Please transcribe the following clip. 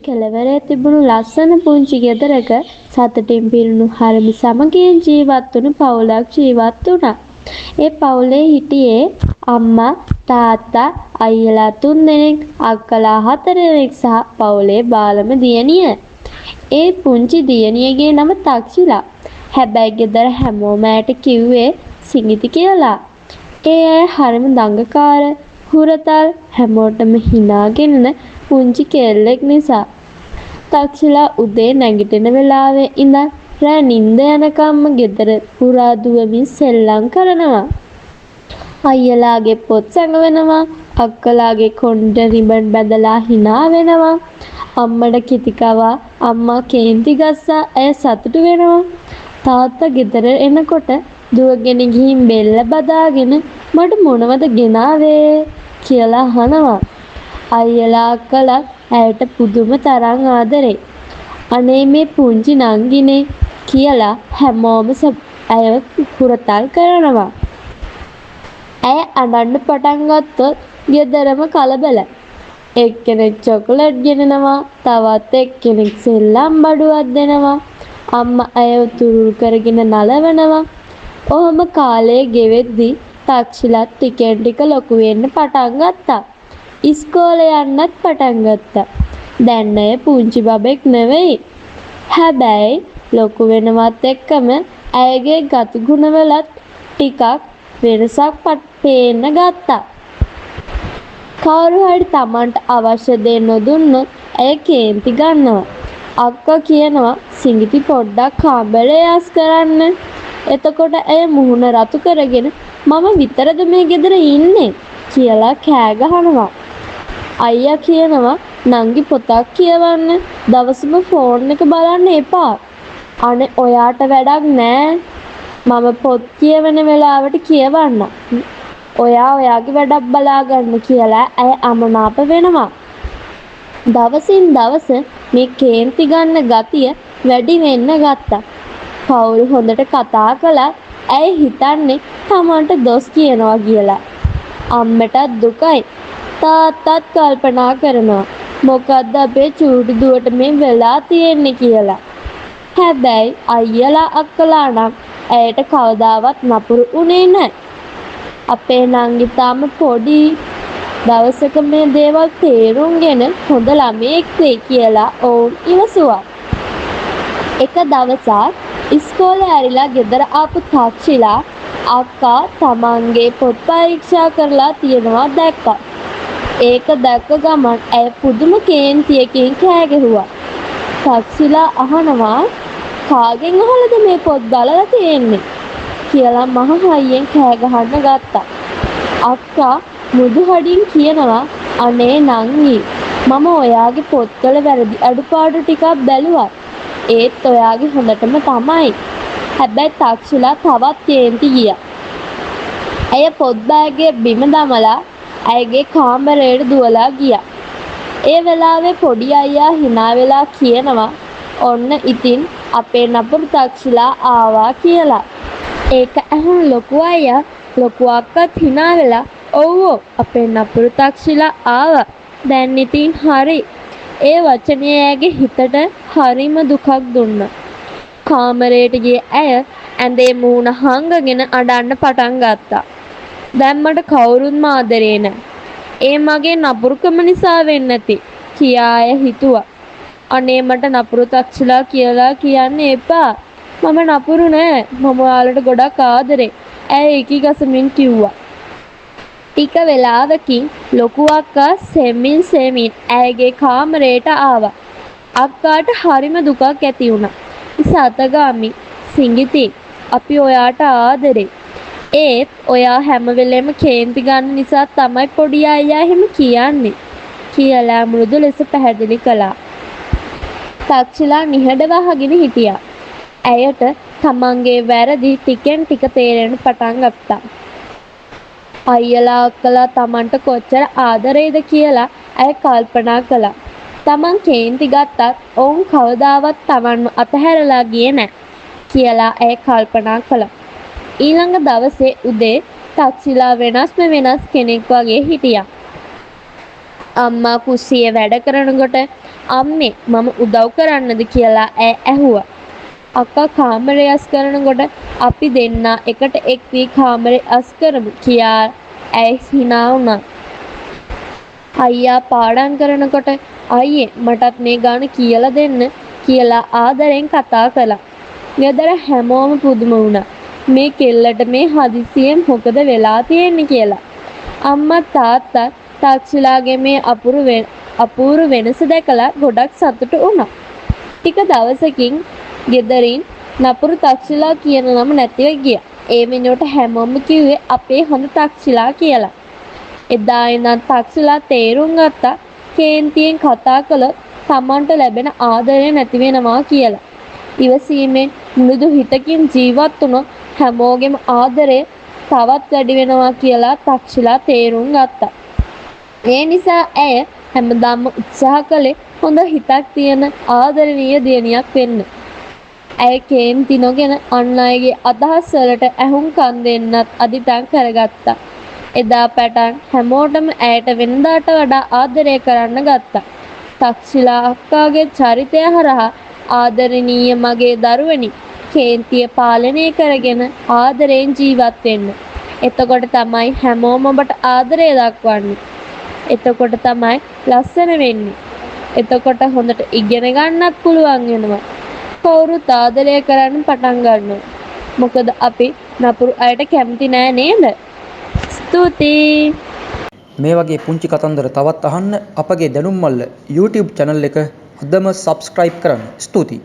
කෙළවරේ තිබුණු ලස්සන පුංචි ගෙදරක සතුටින් පිරුණු හරිම සමගියෙන් ජීවත් වුණු පවුලක් ජීවත් වුණා. ඒ පවුලේ හිටියේ අම්මා, තාත්තා, අයියලා 3 දෙනෙක්, අක්කලා 4 දෙනෙක් සහ පවුලේ බාලම දියණිය. ඒ පුංචි දියණියගේ නම තක්ෂිලා. හැබැයි ගෙදර හැමෝම ඇයට කිව්වේ සිඟිති කියලා. ඒ අය හරිම දඟකාර, හුරතල්, හැමෝටම හිනාගෙනන පුංචි කෙල්ලෙක් නිසා. තක්ෂිලා උදේ නැගිටින වෙලාවේ ඉඳන් රෑ නිින්ද යනකම්ම ගෙදර පුරා දුවමින් සෙල්ලම් කරනවා. අයියලාගේ පොත් සැඟවෙනවා, අක්කලාගේ කොණ්ඩෙට රිබන් බැඳලා hina වෙනවා. අම්මට කිති කවා අම්මා කේන්ති ගස්සා ඇය සතුටු වෙනවා. තාත්තා ගෙදර එනකොට දුවගෙන ගිහින් බෙල්ල බදාගෙන මට මොනවද ගෙනාවේ කියලා අහනවා. අයියලා අක්කලා ඇයට පුදුම තරම් ආදරේ. අනේ මේ පුංචි නංගිනේ කියලා හැමෝම ඇයව හුරතල් කරනවා. ඇය අඬන්න පටන් ගත්තොත් ගෙදරම කලබල. එක්කෙනෙක් චොකලට් ගෙනනවා, තවත් එක්කෙනෙක් සෙල්ලම් බඩුවක් දෙනවා. අම්මා ඇයව තුරුල් කරගෙන නලවනවා. ඔහොම කාලය ගෙවෙද්දී තක්ෂිලත් ටිකෙන් ටික ලොකු වෙන්න පටන් ගත්තා. ඉස්කෝලේ යන්නත් පටන් ගත්තා. දැන් ඇය පුංචි බබෙක් නෙවෙයි. හැබැයි ලොකු වෙනවත් එක්කම ඇයගේ ගතිගුණවලත් ටිකක් වෙනසක් පේන්න ගත්තා. කවුරු හරි Tamanට අවශ්‍ය දේ නොදුන්නොත් ඇය කේන්ති ගන්නවා. අක්කා කියනවා සිඟිති පොඩ්ඩක් කාමරේ යස් කරන්න. එතකොට ඇය මුහුණ රතු කරගෙන මම විතරද මේ ගෙදර ඉන්නේ කියලා කෑ ගහනවා. අයියා කියනවා නංගි පොතක් කියවන්න, දවසම ෆෝන් එක බලන්න එපා. අනේ ඔයාට වැඩක් නෑ. මම පොත් කියවන වෙලාවට කියවන්න. ඔයා ඔයාගේ වැඩක් බලාගන්න කියලා ඇය අමනාප වෙනවා. දවසින් දවස මේ කේන්ති ගන්න ගතිය වැඩි වෙන්න ගත්තා. කවුරු හොඳට කතා කළත් ඇය හිතන්නේ Tamanට දොස් කියනවා කියලා. අම්මටත් දුකයි. තාත්තත් කල්පනා කරනවා මොකද්ද අපේ චූටි දුවට මේ වෙලා තියෙන්නේ කියලා. හැබැයි අයියලා අක්කලා නම් ඇයට කවදාවත් නපුරු උනේ නැහැ. අපේ නංගි තාම පොඩි. දවසක මේ දේවල් තේරුම්ගෙන හොඳ ළමයෙක් වෙයි කියලා ඔවුන් ඉවසුවා. එක දවසක් ඉස්කෝලේ ඇරිලා ගෙදර ආපු තක්ෂිලා අක්කා තමන්ගේ පොත් පරීක්ෂා කරලා තියනවා දැක්කා. ඒක දැක්ක ගමන් ඇය පුදුම කේන්තියකින් කෑ ගැහුවා. තක්ෂිලා අහනවා කාගෙන් අහලද මේ පොත් බලලා තියෙන්නේ කියලා මහ හයියෙන් කෑ ගහන්න ගත්තා. අක්කා මුදු හඩින් කියනවා අනේ නංගි මම ඔයාගේ පොත්වල වැරදි අඩුපාඩු ටිකක් බැලුවා. ඒත් ඔයාගේ හොඳටම තමයි. හැබැයි තක්ෂිලා තවත් කේන්ති ගියා. ඇය පොත් බෑගය බිම දමලා ඇයගේ කාමරයට දුවලා ගියා. ඒ වෙලාවේ පොඩි අයියා hina වෙලා කියනවා ඔන්න ඉතින් අපේ නපුරු තක්ෂිලා ආවා කියලා. ඒක ඇහුණු ලොකු අයියා ලොකු අක්කත් hina වෙලා ඔව්වෝ අපේ නපුරු තක්ෂිලා ආවා. දැන් ඉතින් හරි. ඒ වචනේ ඇගේ හිතට හරිම දුකක් දුන්නා. කාමරයට ගිය ඇය ඇඳේ මූණ හංගගෙන අඬන්න පටන් ගත්තා. දැන් මට කවුරුත්ම ආදරේ නැහැ. ඒ මගේ නපුරුකම නිසා වෙන්නේ නැති කියා ඇය හිතුවා. අනේ මට නපුරු තක්ෂිලා කියලා කියන්න එපා. මම නපුරු නෑ. මම ඔයාලට ගොඩක් ආදරේ. ඇය ඉකිගසමින් කිව්වා. ටික වෙලාවකින් ලොකු අක්කා සෙමින් ඇයගේ කාමරයට ආවා. අක්කාට හරිම දුකක් ඇති වුණා. සතගාමි සිඟිති අපි ඔයාට ආදරේ. ඒත් ඔයා හැම වෙලෙම කේන්ති ගන්න නිසා තමයි පොඩි අයියා එහෙම කියන්නේ කියලා මෘදු ලෙස පැහැදිලි කළා. තක්ෂිලා නිහඬව අහගෙන හිටියා. ඇයට තමන්ගේ වැරදි ටිකෙන් ටික තේරෙන්න පටන් ගත්තා. අයියලා අක්කලා තමන්ට කොච්චර ආදරේද කියලා ඇය කල්පනා කළා. තමන් කේන්ති ගත්තත් ඔවුන් කවදාවත් තමන්ව අතහැරලා ගියේ නැහැ කියලා ඇය කල්පනා කළා. ඊළඟ දවසේ උදේ තක්ෂිලා වෙනස් කෙනෙක් වගේ හිටියා. අම්මා කුස්සියේ වැඩ කරනකොට අම්මේ මම උදව් කරන්නද කියලා ඈ ඇහුවා. අක්කා කාමරය අස් කරනකොට අපි දෙන්නා එකට එක් වී කාමරය අස් කරමු කියා ඇය හිනා වුණා. අයියා පාඩම් කරනකොට අයියේ මටත් මේ ගාන කියලා දෙන්න කියලා ආදරෙන් කතා කළා. ගෙදර හැමෝම පුදුම වුණා. මේ කෙල්ලට මේ හදිසියෙන් මොකද වෙලා තියෙන්නේ කියලා. අම්මා තාත්තා තාක්ෂිලාගේ මේ අපූර්ව වෙනස දැකලා ගොඩක් සතුටු වුණා. ටික දවසකින් ගෙදරින් නපුරු තක්ෂිලා කියන නම නැතිව ගියා. ඒ වෙනුවට හැමෝම කිව්වේ අපේ හොඳ තක්ෂිලා කියලා. එදා ඉඳන් තක්ෂිලා තේරුම් ගත්තා කේන්තියෙන් කතා කළොත් Tamanට ලැබෙන ආදරය නැති වෙනවා කියලා. ඉවසීමෙන් මෘදු හිතකින් ජීවත් වුණොත් හැමෝගෙම ආදරය තවත් වැඩි වෙනවා කියලා තක්ෂිලා තේරුම් ගත්තා. ඒ නිසා ඇය හැමදාම උත්සාහ කළේ හොඳ හිතක් තියෙන ආදරණීය දියණියක් වෙන්න. ඇය කේන්ති නොගෙන අන් අයගේ අදහස් වලට ඇහුම්කන් දෙන්නත් අදිටන් කරගත්තා. එදා පටන් හැමෝටම ඇයට වෙනදාට වඩා ආදරය කරන්න ගත්තා. තක්ෂිලා අක්කාගේ චරිතය හරහා ආදරණීය මගේ දරුවනි කේන්තිය පාලනය කරගෙන ආදරයෙන් ජීවත් වෙන්න. එතකොට තමයි හැමෝම ඔබට ආදරය දක්වන්නේ. එතකොට තමයි ලස්සන වෙන්නේ. එතකොට හොඳට ඉගෙන ගන්නත් පුළුවන් වෙනවා. කවුරුත් ආදරය කරන්න පටන් ගන්නවා. මොකද අපි නපුරු අයට කැමති නෑ නේද? ස්තුතියි. මේ වගේ පුංචි කතන්දර තවත් අහන්න අපගේ දැනුම් මල්ල YouTube channel එක අදම subscribe කරන්න. ස්තුතියි.